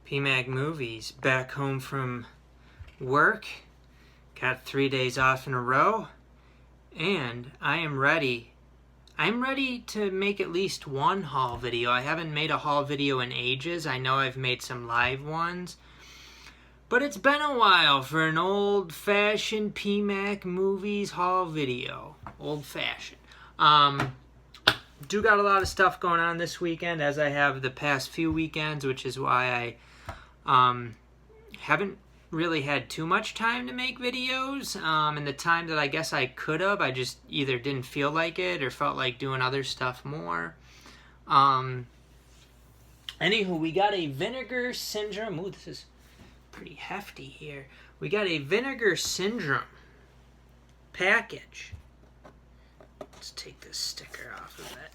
PMacMovies, back home from work. Got 3 days off in a row, and I am ready. I'm ready to make at least one haul video. I haven't made a haul video in ages. I know I've made some live ones, but it's been a while for an old-fashioned PMacMovies haul video. Old-fashioned. Do got a lot of stuff going on this weekend, as I have the past few weekends, which is why I haven't really had too much time to make videos. And the time that I guess I could have, I just either didn't feel like it or felt like doing other stuff more. Anywho, we got a Vinegar Syndrome. Ooh, this is pretty hefty here. We got a Vinegar Syndrome package. Let's take this sticker off of it.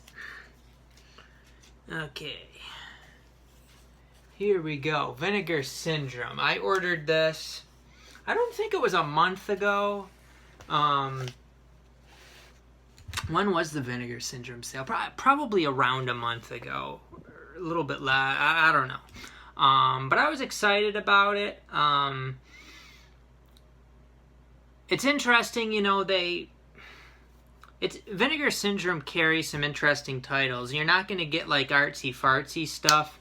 Okay. Here we go. Vinegar Syndrome. I ordered this, I don't think it was a month ago. When was the Vinegar Syndrome sale? Probably around a month ago. Or a little bit less. I don't know. But I was excited about it. It's interesting, you know, Vinegar Syndrome carries some interesting titles. You're not going to get like artsy-fartsy stuff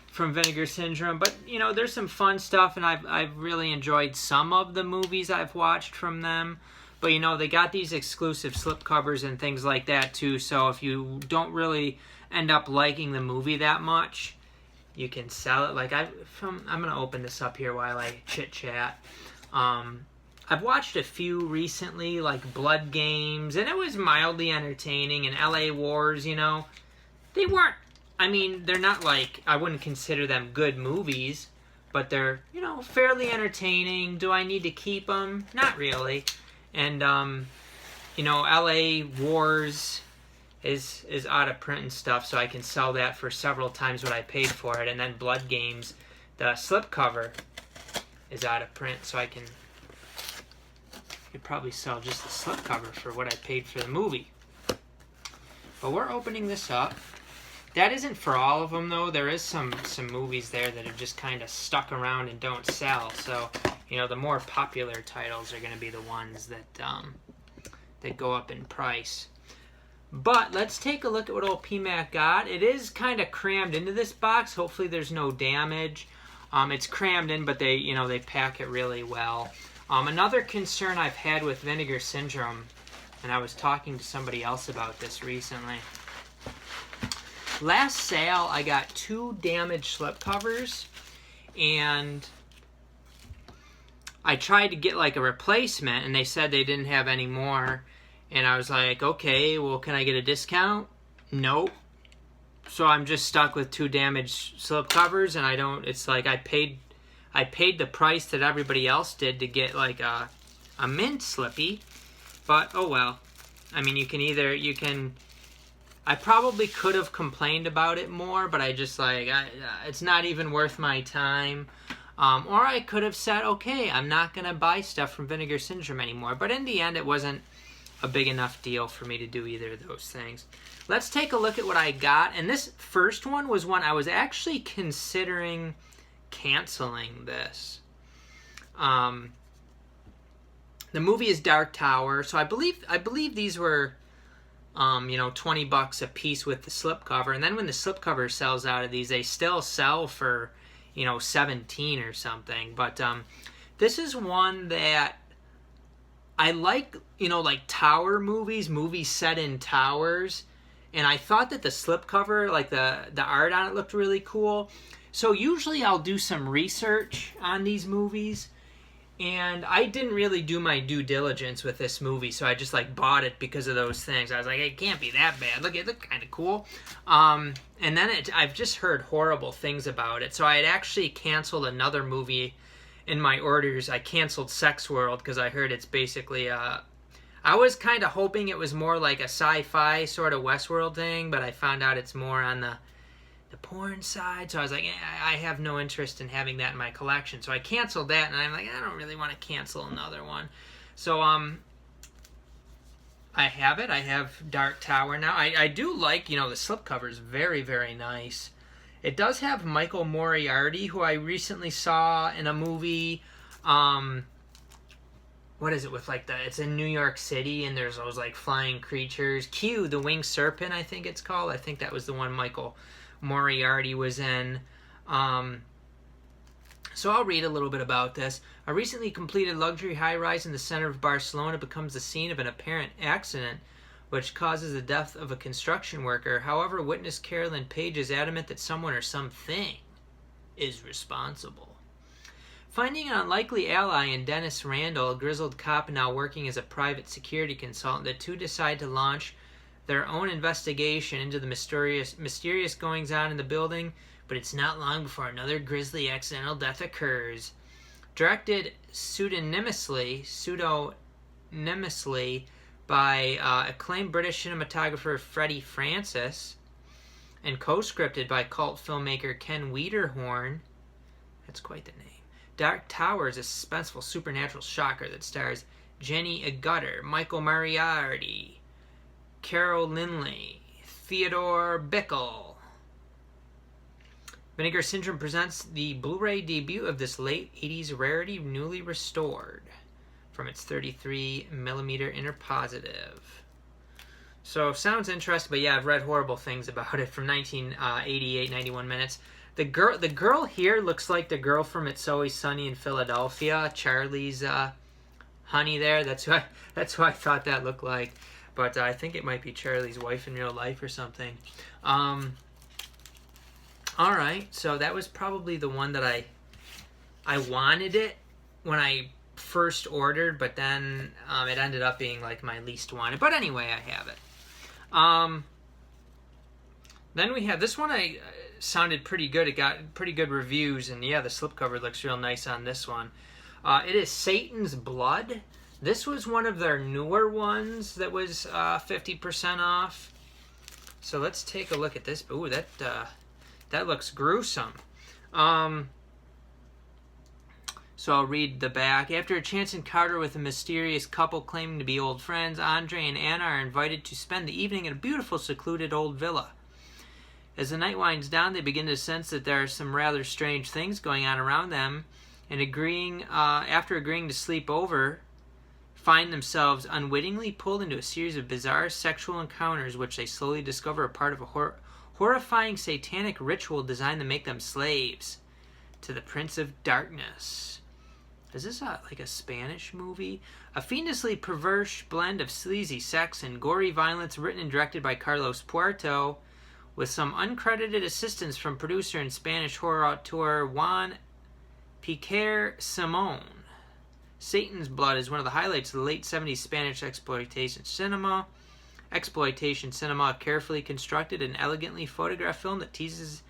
from Vinegar Syndrome, but you know, there's some fun stuff, and I've really enjoyed some of the movies I've watched from them. But you know, they got these exclusive slipcovers and things like that too, so if you don't really end up liking the movie that much, you can sell it. Like I'm going to open this up here while I chit-chat. I've watched a few recently, like Blood Games, and it was mildly entertaining, and LA Wars, you know, they weren't, I mean, they're not like, I wouldn't consider them good movies, but they're, you know, fairly entertaining. Do I need to keep them? Not really. And, you know, LA Wars is out of print and stuff, so I can sell that for several times what I paid for it. And then Blood Games, the slipcover is out of print, so I could probably sell just the slipcover for what I paid for the movie. But we're opening this up. That isn't for all of them, though. There is some movies there that are just kind of stuck around and don't sell. So, you know, the more popular titles are going to be the ones that go up in price. But let's take a look at what old PMac got. It is kind of crammed into this box. Hopefully there's no damage. It's crammed in, but they pack it really well. Another concern I've had with Vinegar Syndrome, and I was talking to somebody else about this recently. Last sale, I got 2 damaged slipcovers, and I tried to get like a replacement, and they said they didn't have any more. And I was like, okay, well, can I get a discount? Nope. So I'm just stuck with 2 damaged slipcovers, and it's like I paid the price that everybody else did to get like a mint slippy, but oh well. I mean, I probably could have complained about it more, but I just like, it's not even worth my time. Or I could have said, okay, I'm not going to buy stuff from Vinegar Syndrome anymore. But in the end, it wasn't a big enough deal for me to do either of those things. Let's take a look at what I got. And this first one was one I was actually considering canceling this. The movie is Dark Tower, so I believe these were you know, $20 a piece with the slipcover, and then when the slipcover sells out of these, they still sell for, you know, $17 or something. But this is one that I like, you know, like tower movies set in towers, and I thought that the slipcover, like the art on it, looked really cool. So usually I'll do some research on these movies, and I didn't really do my due diligence with this movie, so I just like bought it because of those things. I was like, it can't be that bad. Look, it looked kind of cool. And then I've just heard horrible things about it. So I had actually canceled another movie in my orders. I canceled Sex World because I heard it's basically I was kind of hoping it was more like a sci-fi sort of Westworld thing, but I found out it's more on the porn side, so I was like, I have no interest in having that in my collection. So I canceled that, and I'm like, I don't really want to cancel another one. So I have it. I have Dark Tower now. I do like, you know, the slipcover is very, very nice. It does have Michael Moriarty, who I recently saw in a movie. What is it with like it's in New York City and there's those like flying creatures. Q, the Winged Serpent, I think it's called. I think that was the one Michael Moriarty was in. So I'll read a little bit about this. A recently completed luxury high-rise in the center of Barcelona becomes the scene of an apparent accident which causes the death of a construction worker. However, witness Carolyn Page is adamant that someone or something is responsible. Finding an unlikely ally in Dennis Randall, a grizzled cop now working as a private security consultant, the two decide to launch their own investigation into the mysterious goings-on in the building, but it's not long before another grisly accidental death occurs. Directed pseudonymously by acclaimed British cinematographer Freddie Francis, and co-scripted by cult filmmaker Ken Wiederhorn. That's quite the name. Dark Tower is a suspenseful supernatural shocker that stars Jenny Agutter, Michael Moriarty, Carol Lindley, Theodore Bickle. Vinegar Syndrome presents the Blu-ray debut of this late 80s rarity, newly restored from its 33mm interpositive. So, sounds interesting, but yeah, I've read horrible things about it. From 1988, 91 minutes. The girl here looks like the girl from It's Always Sunny in Philadelphia, Charlie's honey there. That's who I thought that looked like. But I think it might be Charlie's wife in real life or something. Alright, so that was probably the one that I wanted it when I first ordered, but then it ended up being like my least wanted. But anyway, I have it. Then we have this one. Sounded pretty good. It got pretty good reviews, and yeah, the slipcover looks real nice on this one. It is Satan's Blood. This was one of their newer ones that was 50% off. So let's take a look at this. Ooh, that looks gruesome. So I'll read the back. After a chance encounter with a mysterious couple claiming to be old friends, Andre and Anna are invited to spend the evening at a beautiful, secluded old villa. As the night winds down, they begin to sense that there are some rather strange things going on around them, and after agreeing to sleep over, find themselves unwittingly pulled into a series of bizarre sexual encounters which they slowly discover are part of a horrifying satanic ritual designed to make them slaves to the Prince of Darkness. Is this like a Spanish movie? A fiendishly perverse blend of sleazy sex and gory violence, written and directed by Carlos Puerto, with some uncredited assistance from producer and Spanish horror auteur Juan Piquer Simon. Satan's Blood is one of the highlights of the late 70s Spanish exploitation cinema. A carefully constructed and elegantly photographed film that teases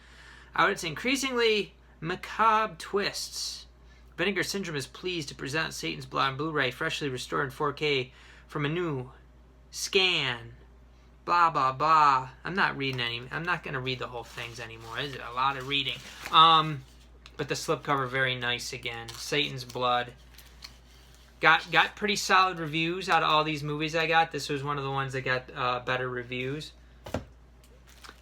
out its increasingly macabre twists. Vinegar Syndrome is pleased to present Satan's Blood on Blu-ray, freshly restored in 4K from a new scan. Blah, blah, blah. I'm not going to read the whole things anymore. It's a lot of reading. But the slipcover, very nice again. Satan's Blood. Got pretty solid reviews out of all these movies I got. This was one of the ones that got better reviews.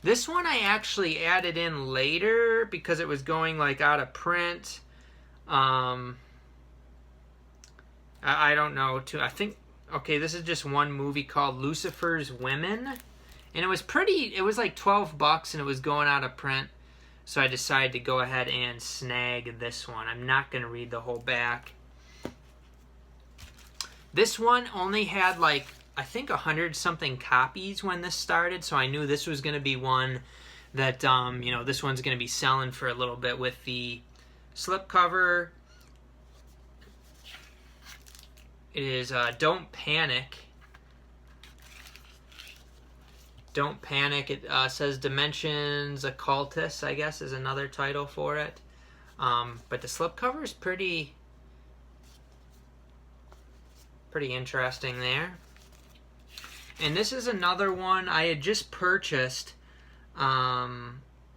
This one I actually added in later because it was going like out of print. I don't know. I think... Okay, this is just one movie called Lucifer's Women. And it was like $12 and it was going out of print. So I decided to go ahead and snag this one. I'm not going to read the whole back. This one only had like, I think 100-something copies when this started. So I knew this was going to be one that, this one's going to be selling for a little bit with the slipcover. It is Don't Panic. Don't Panic. It says Dimensions Occultus, I guess, is another title for it. But the slipcover is pretty interesting there. And this is another one I had just purchased.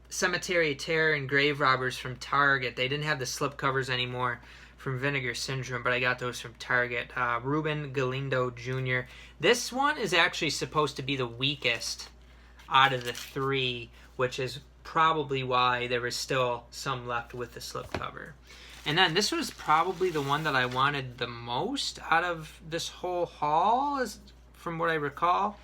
Cemetery of Terror and Grave Robbers from Target. They didn't have the slipcovers anymore from Vinegar Syndrome, but I got those from Target. Ruben Galindo Jr. This one is actually supposed to be the weakest out of the three, which is probably why there was still some left with the slipcover. And then this was probably the one that I wanted the most out of this whole haul, from what I recall.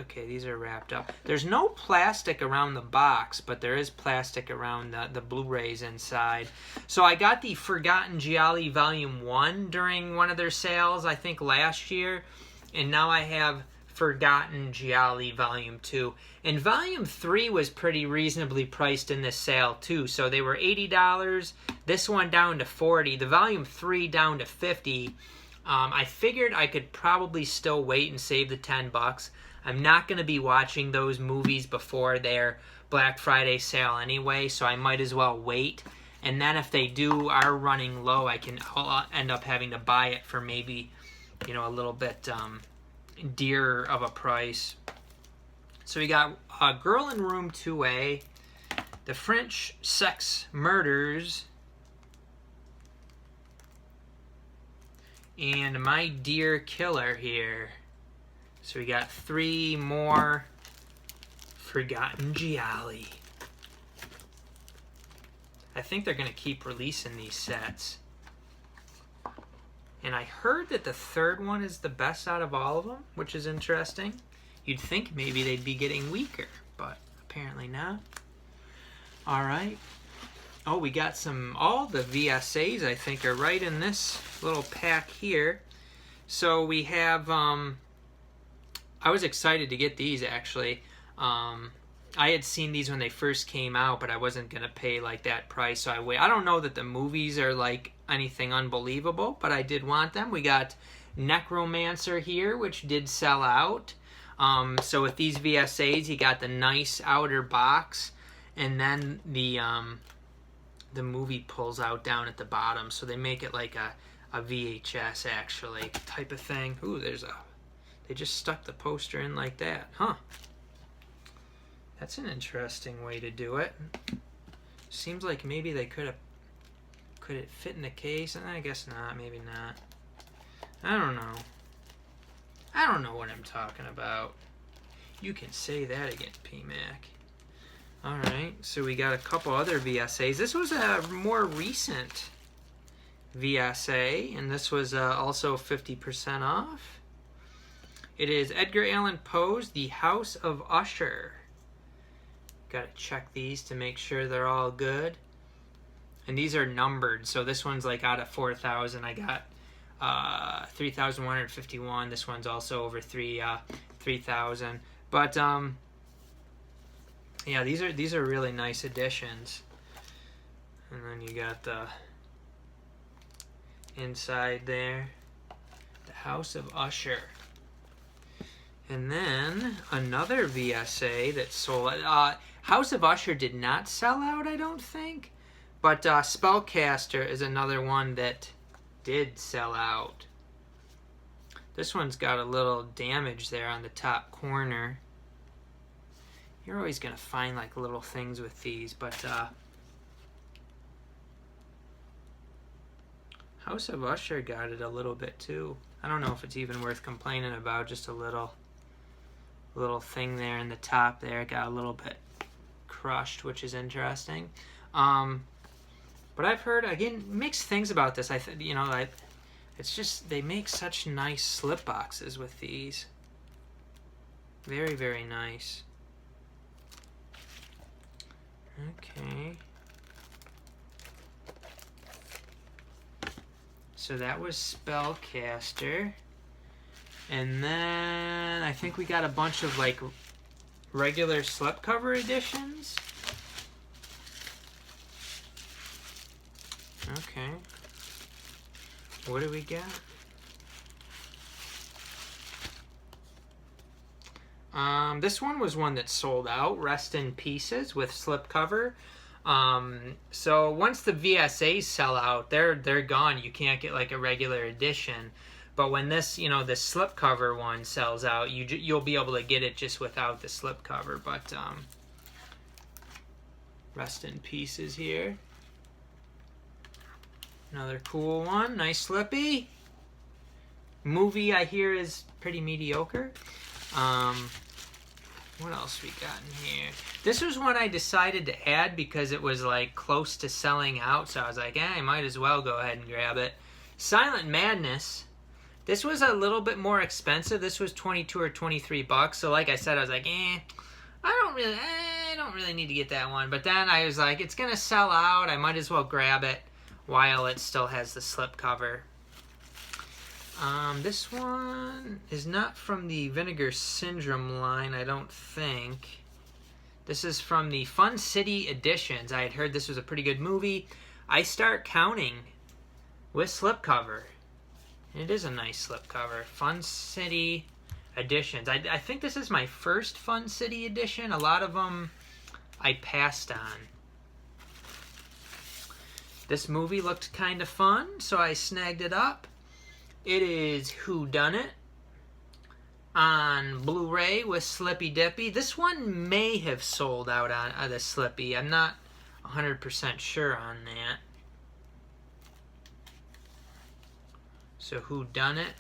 Okay, these are wrapped up. There's no plastic around the box, but there is plastic around the Blu-rays inside. So I got the Forgotten Gialli Volume 1 during one of their sales, I think last year. And now I have Forgotten Gialli Volume 2. And Volume 3 was pretty reasonably priced in this sale too. So they were $80. This one down to $40. The Volume 3 down to $50. I figured I could probably still wait and save the $10. I'm not going to be watching those movies before their Black Friday sale anyway, so I might as well wait. And then if they are running low, I'll end up having to buy it for maybe, a little bit dearer of a price. So we got Girl in Room 2A, The French Sex Murders, and My Dear Killer here. So we got 3 more Forgotten Gialli. I think they're going to keep releasing these sets. And I heard that the third one is the best out of all of them, which is interesting. You'd think maybe they'd be getting weaker, but apparently not. All right. Oh, we got all the VSAs, I think, are right in this little pack here. So we have, I was excited to get these, actually. I had seen these when they first came out, but I wasn't going to pay like that price, so I wait. I don't know that the movies are like anything unbelievable, but I did want them. We got Necromancer here, which did sell out. So with these VSAs, you got the nice outer box, and then the movie pulls out down at the bottom, so they make it like a VHS, actually, type of thing. Ooh, they just stuck the poster in like that, huh? That's an interesting way to do it. Seems like maybe they could it fit in the case? I guess not, maybe not. I don't know. I don't know what I'm talking about. You can say that again, PMac. Alright, so we got a couple other VSAs. This was a more recent VSA, and this was also 50% off. It is Edgar Allan Poe's The House of Usher. Got to check these to make sure they're all good. And these are numbered, so this one's like out of 4,000. I got 3,151. This one's also over 3,000. But yeah, these are really nice additions. And then you got the inside there, The House of Usher. And then another VSA that sold. House of Usher did not sell out, I don't think. But Spellcaster is another one that did sell out. This one's got a little damage there on the top corner. You're always going to find like little things with these, but House of Usher got it a little bit too. I don't know if it's even worth complaining about, just a little thing there in the top there. It got a little bit crushed, which is interesting. But I've heard, again, mixed things about this. It's just, they make such nice slip boxes with these. Very, very nice. Okay. So that was Spellcaster. And then I think we got a bunch of like regular slipcover editions. Okay. What do we got? This one was one that sold out. Rest in Pieces with slipcover. So once the VSAs sell out, they're gone. You can't get like a regular edition. But when this, this slipcover one sells out, you'll be able to get it just without the slipcover. But Rest in Pieces here. Another cool one. Nice slippy. Movie, I hear, is pretty mediocre. What else we got in here? This was one I decided to add because it was like close to selling out, so I was like, I might as well go ahead and grab it. Silent Madness. This was a little bit more expensive. This was 22 or 23 bucks. So like I said, I was like, I don't really need to get that one. But then I was like, it's gonna sell out. I might as well grab it while it still has the slipcover. This one is not from the Vinegar Syndrome line, I don't think. This is from the Fun City Editions. I had heard this was a pretty good movie. I Start Counting with slipcover. It is a nice slipcover. Fun City Editions. I think this is my first Fun City edition. A lot of them I passed on. This movie looked kind of fun, so I snagged it up. It is Whodunit on Blu-ray with Slippy Dippy. This one may have sold out on the Slippy. I'm not 100% sure on that. So Whodunit.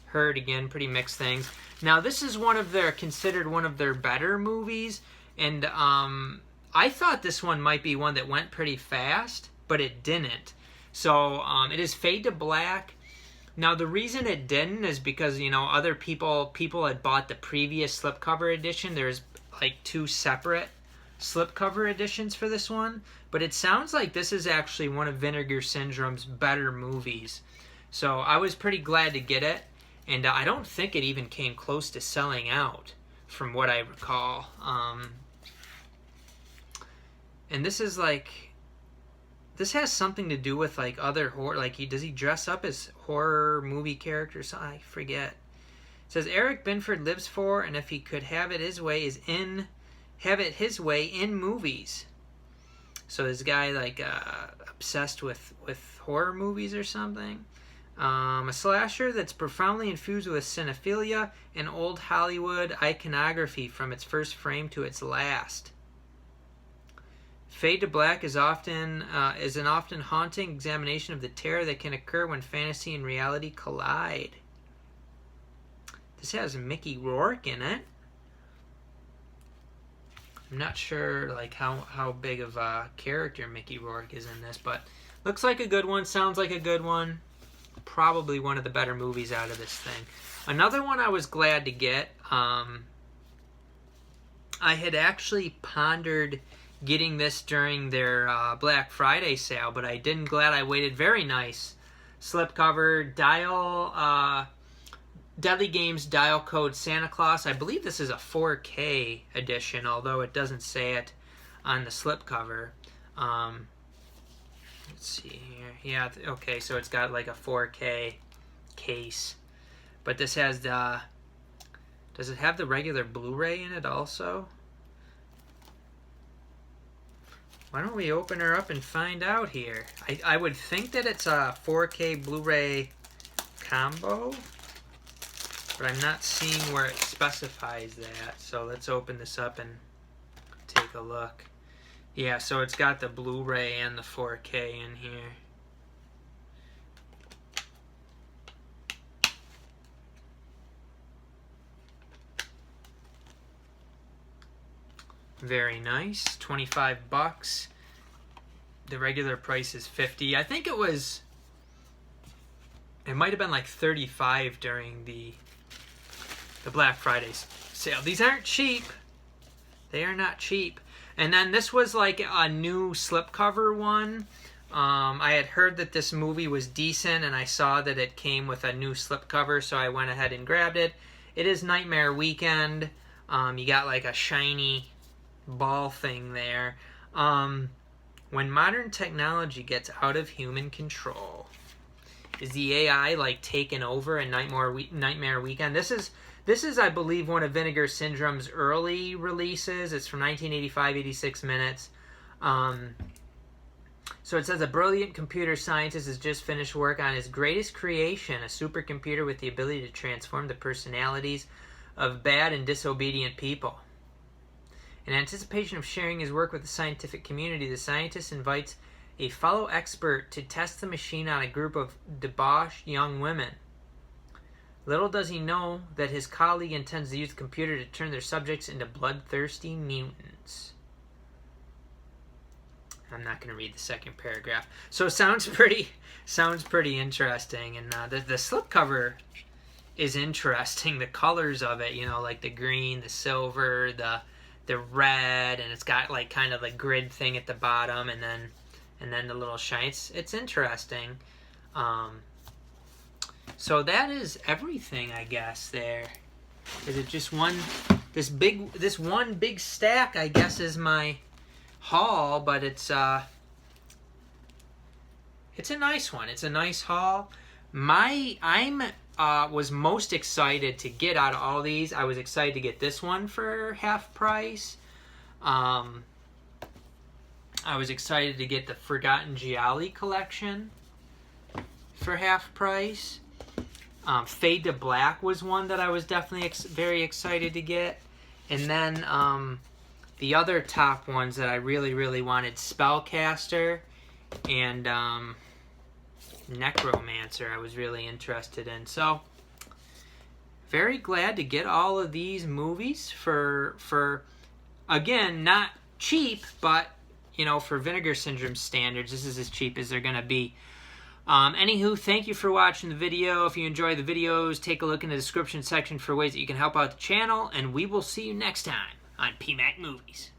Heard again, pretty mixed things. Now this is considered one of their better movies, and I thought this one might be one that went pretty fast, but it didn't. So it is Fade to Black. Now the reason it didn't is because, you know, other people had bought the previous slipcover edition. There's like 2 separate slipcover editions for this one, but it sounds like this is actually one of Vinegar Syndrome's better movies. So I was pretty glad to get it, and I don't think it even came close to selling out, from what I recall. And this is like, this has something to do with like other horror. Like, does he dress up as horror movie characters? I forget. It says Eric Binford lives for, and if he could have it his way, have it his way in movies. So this guy like obsessed with horror movies or something. A slasher that's profoundly infused with cinephilia and old Hollywood iconography from its first frame to its last. Fade to Black is an often haunting examination of the terror that can occur when fantasy and reality collide. This has Mickey Rourke in it. I'm not sure like how big of a character Mickey Rourke is in this, but looks like a good one, sounds like a good one. Probably one of the better movies out of this thing. Another one I was glad to get. I had actually pondered getting this during their Black Friday sale, but I didn't. Glad I waited. Very nice slipcover. Deadly Games Dial Code Santa Claus. I believe this is a 4K edition, although it doesn't say it on the slipcover. Let's see here. Yeah, okay, so it's got like a 4K case. But this has the... Does it have the regular Blu-ray in it also? Why don't we open her up and find out here? I would think that it's a 4K Blu-ray combo, but I'm not seeing where it specifies that. So let's open this up and take a look. Yeah, so it's got the Blu-ray and the 4K in here. Very nice. 25 bucks. The regular price is 50. I think it might have been like 35 during the Black Friday sale. These aren't cheap. They are not cheap. And then this was like a new slipcover one. I had heard that this movie was decent, and I saw that it came with a new slipcover, so I went ahead and grabbed it. It is Nightmare Weekend. You got like a shiny ball thing there. When modern technology gets out of human control, is the AI like taken over in Nightmare Weekend? This is, I believe, one of Vinegar Syndrome's early releases. It's from 1985, 86 minutes. So it says a brilliant computer scientist has just finished work on his greatest creation, a supercomputer with the ability to transform the personalities of bad and disobedient people. In anticipation of sharing his work with the scientific community, the scientist invites a fellow expert to test the machine on a group of debauched young women. Little does he know that his colleague intends to use the computer to turn their subjects into bloodthirsty mutants. I'm not going to read the second paragraph. So it sounds pretty interesting. And the slipcover is interesting. The colors of it, you know, like the green, the silver, the red, and it's got like kind of a grid thing at the bottom, and then the little shine. It's interesting. So that is everything, I guess. There is it just this one big stack, I guess, is my haul, but it's a nice one. It's a nice haul. Was most excited to get out of all these. I was excited to get this one for half price. I was excited to get the Forgotten Gialli collection for half price. Fade to Black was one that I was definitely very excited to get. And then the other top ones that I really, really wanted, Spellcaster and Necromancer, I was really interested in. So, very glad to get all of these movies for again, not cheap, but, you know, for Vinegar Syndrome standards, this is as cheap as they're going to be. Anywho, thank you for watching the video. If you enjoy the videos, take a look in the description section for ways that you can help out the channel, and we will see you next time on PMacMovies.